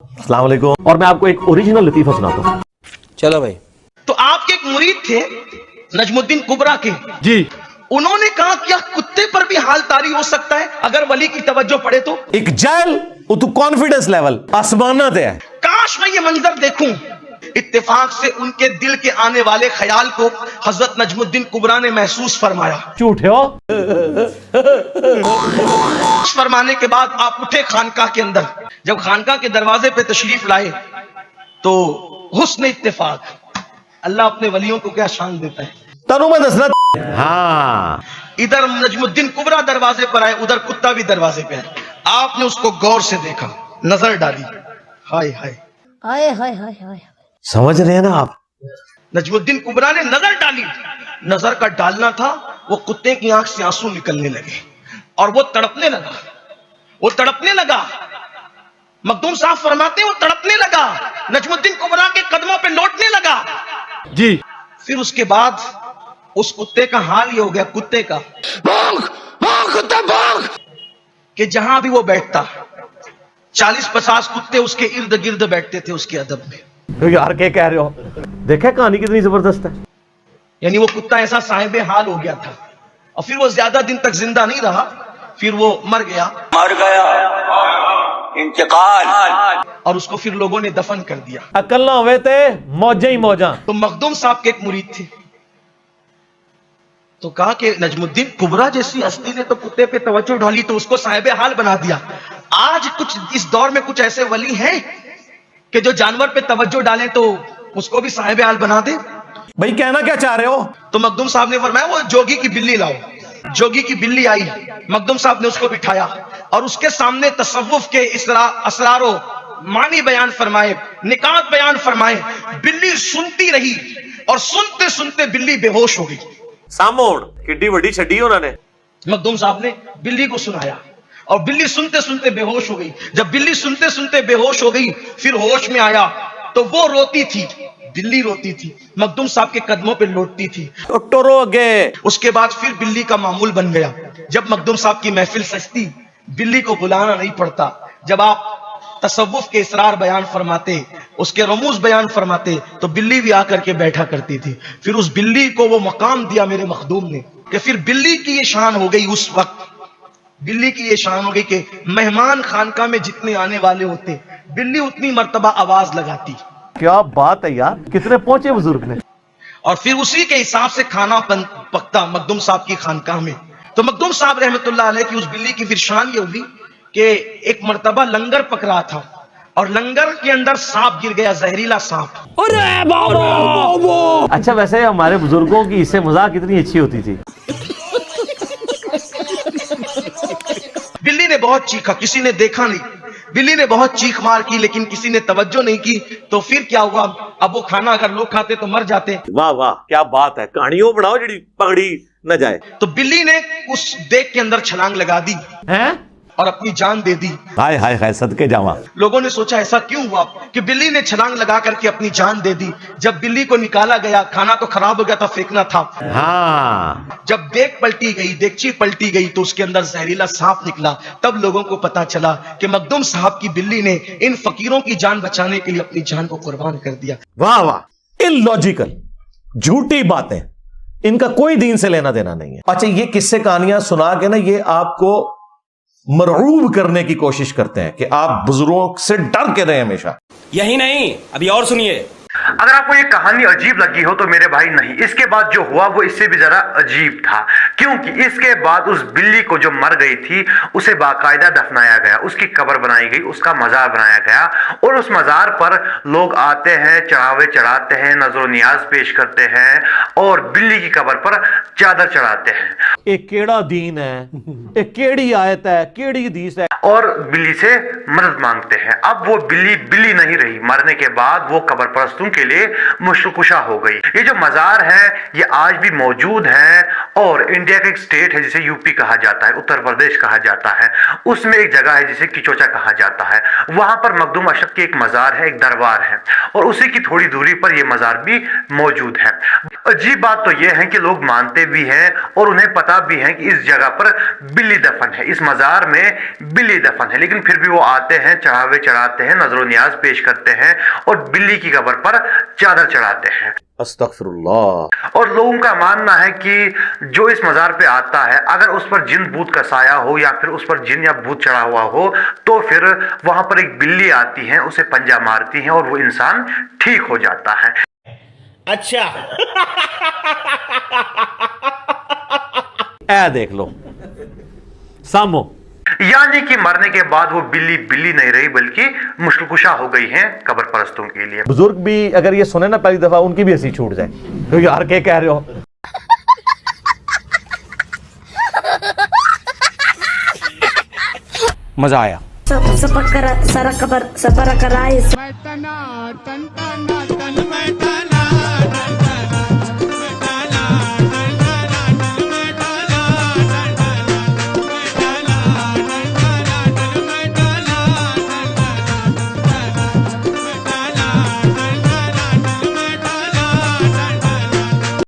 अस्सलाम वालेकुम। और मैं आपको एक ओरिजिनल लतीफा सुनाता हूँ। चलो भाई। तो आपके एक मुरीद थे नजमुद्दीन कुबरा के जी। उन्होंने कहा क्या कुत्ते पर भी हाल तारी हो सकता है अगर वली की तवज्जो पड़े तो? एक जैल वो तो कॉन्फिडेंस लेवल आसमाना ते है। काश मैं ये मंजर देखूं। इत्तेफाक से उनके दिल के आने वाले ख्याल को हजरत नजमुद्दीन कुबरा ने महसूस फरमाया। झूठे हो। फरमाने के बाद आप उठे खानकाह के अंदर। जब खानकाह के दरवाजे पे तशरीफ लाए तो हुस्न इत्तेफाक, अल्लाह अपने वलियों को क्या शान देता है। तनु मैं दसना। हाँ, इधर नजमुद्दीन कुबरा दरवाजे पर आए, उधर कुत्ता भी दरवाजे पे आए। आपने उसको गौर से देखा, नजर डाली, हाय हाय हाय हाय हाय हाय। समझ रहे हैं ना आप। नजमुद्दीन कुबरा ने नजर डाली, नजर का डालना था, वो कुत्ते की आंख से आंसू निकलने लगे और वो तड़पने लगा। मखदूम साहब फरमाते हैं वो तड़पने लगा, नजमुद्दीन कुबरा के कदमों पे लौटने लगा। जी। फिर उसके बाद उस कुत्ते का हाल ये हो गया, कुत्ते का कुत्ता भौंक, कि जहां भी वो बैठता 40-50 कुत्ते उसके इर्द गिर्द बैठते थे उसके अदब में। तो यार क्या कह रहे हो, देखे कहानी कितनी जबरदस्त है। यानी वो कुत्ता ऐसा साहिबे हाल हो गया था और फिर वो ज्यादा दिन तक जिंदा नहीं रहा, फिर वो मर गया इंतकाल, और उसको फिर लोगों ने दफन कर दिया। अकल ना हुए थे मौजा ही मौजा। तो मखदूम साहब के एक मुरीद थे, तो कहा कि नजमुद्दीन कुबरा जैसी हस्ती ने तो कुत्ते पे तवज्जो डाली तो उसको साहिबे हाल बना दिया। आज कुछ इस दौर में कुछ ऐसे वली हैं कि जो जानवर पे तवज्जो डालें तो उसको भी साहिबे हाल बना दे। भाई कहना क्या चाह रहे हो। तो मखदूम साहब ने फरमाया वो जोगी की बिल्ली लाओ। जोगी की बिल्ली आई, मखदूम साहब ने उसको बिठाया और उसके सामने तसव्वुफ के असरारो मानी बयान फरमाए, निकात बयान फरमाए। बिल्ली सुनती रही और सुनते सुनते बिल्ली बेहोश हो गई। सामोड़ किड्डी वड्डी छड्डी उन्होंने। मखदूम साहब ने बिल्ली को सुनाया और बिल्ली सुनते सुनते बेहोश हो गई। जब बिल्ली सुनते सुनते बेहोश हो गई, फिर होश में आया तो वो रोती थी, बिल्ली रोती थी, मखदूम साहब के कदमों पे लौटती थी। टोरोगे। उसके बाद फिर बिल्ली का मामूल बन गया। जब मखदूम साहब की महफिल सजती, बिल्ली को बुलाना नहीं पड़ता। जब आप तसव्वुफ के इसरार बयान फरमाते, उसके रमूज बयान फरमाते, तो बिल्ली भी आकर के बैठा करती थी। फिर उस बिल्ली को वो मकाम दिया मेरे मखदूम ने कि फिर बिल्ली की ये शान हो गई। उस वक्त बिल्ली की ये शान हो गई कि मेहमान खानका में जितने आने वाले होते, बिल्ली उतनी मर्तबा आवाज लगाती। क्या बात है यार, कितने पहुंचे बुजुर्ग ने। और फिर उसी के हिसाब से खाना पकता मखदूम साहब की खानकाह में। तो मखदूम साहब रहमतुल्लाह अलैह की उस बिल्ली की फिर शान ये हुई कि एक मर्तबा लंगर पक रहा था और लंगर के अंदर सांप गिर गया, जहरीला सांप। अरे बाबा। अच्छा वैसे हमारे बुजुर्गों की इससे मजाक कितनी अच्छी होती थी। बिल्ली ने बहुत चीखा, किसी ने देखा नहीं। बिल्ली ने बहुत चीख मार की लेकिन किसी ने तवज्जो नहीं की। तो फिर क्या हुआ, अब वो खाना अगर लोग खाते तो मर जाते। वाह वाह क्या बात है, कहानियों बनाओ जड़ी पगड़ी न जाए। तो बिल्ली ने उस देग के अंदर छलांग लगा दी हैं और अपनी जान दे दी। हाय हाय हाय सदके जावा। लोगों ने सोचा ऐसा क्यों हुआ कि बिल्ली ने छलांग लगा करके अपनी जान दे दी। जब बिल्ली को निकाला गया, खाना तो खराब हो गया था, फेंकना था। हाँ। जब देग पलटी गई, देगची पलटी गई तो उसके अंदर जहरीला सांप निकला। तब लोगों को पता चला कि मखदूम साहब की बिल्ली ने इन फकीरों की जान बचाने के लिए अपनी जान को कुर्बान कर दिया। वाह वाह, इलॉजिकल झूठी बातें, इनका कोई दीन से लेना देना नहीं है। अच्छा ये किस्से कहानियां सुना के ना ये आपको मरऊब करने की कोशिश करते हैं कि आप बुजुर्गों से डर के रहें हमेशा। यही नहीं, अभी और सुनिए। अगर आपको ये कहानी अजीब लगी हो तो मेरे भाई नहीं, इसके बाद जो हुआ वो इससे भी जरा अजीब था। क्योंकि इसके बाद उस बिल्ली को जो मर गई थी उसे बाकायदा दफनाया गया, उसकी कब्र बनाई गई, उसका मजार बनाया गया और उस मजार पर लोग आते हैं, चढ़ावे चढ़ाते हैं, नजर नियाज पेश करते हैं और बिल्ली की कब्र पर चादर चढ़ाते हैं। एक केड़ा दीन है, एक केड़ी आयत है, केड़ी हदीस है, और बिल्ली से मदद मांगते हैं। अब वो बिल्ली बिल्ली नहीं रही, मरने के बाद वो कब्र परस्तों के लिए मुश्किल हो गई। ये जो मजार है ये आज भी मौजूद है और इंडिया का एक स्टेट है जिसे यूपी कहा जाता है, उत्तर प्रदेश कहा जाता है, उसमें एक जगह है जिसे किचोचा कहा जाता है। वहां पर मखदूम अशद की एक मजार है, एक दरबार है, और उसी की थोड़ी दूरी पर यह मजार भी मौजूद है। अजीब बात तो यह है कि लोग मानते भी हैं और उन्हें पता भी है कि इस जगह पर बिल्ली दफन है, इस मजार में बिल्ली दफन है, लेकिन फिर भी वो आते हैं, चढ़ावे चढ़ाते हैं, नजर नियाज पेश करते हैं और बिल्ली की कब्र पर चादर चढ़ाते हैं। अस्तगफिरुल्लाह। और लोगों का मानना है कि जो इस मजार पे आता है, अगर उस पर जिन भूत का साया हो या फिर उस पर जिन या भूत चढ़ा हुआ हो, तो फिर वहां पर एक बिल्ली आती है, उसे पंजा मारती है और वो इंसान ठीक हो जाता है। अच्छा। ऐ देख लो सामो, यानी कि मरने के बाद वो बिल्ली बिल्ली नहीं रही बल्कि मुश्किल कुशा हो गई है कब्र परस्तों के लिए। बुजुर्ग भी अगर ये सुने ना पहली दफा, उनकी भी हंसी छूट जाए, तो यार क्या कह रहे हो। मजा आया। सफर करा सारा कबर सफर कराए।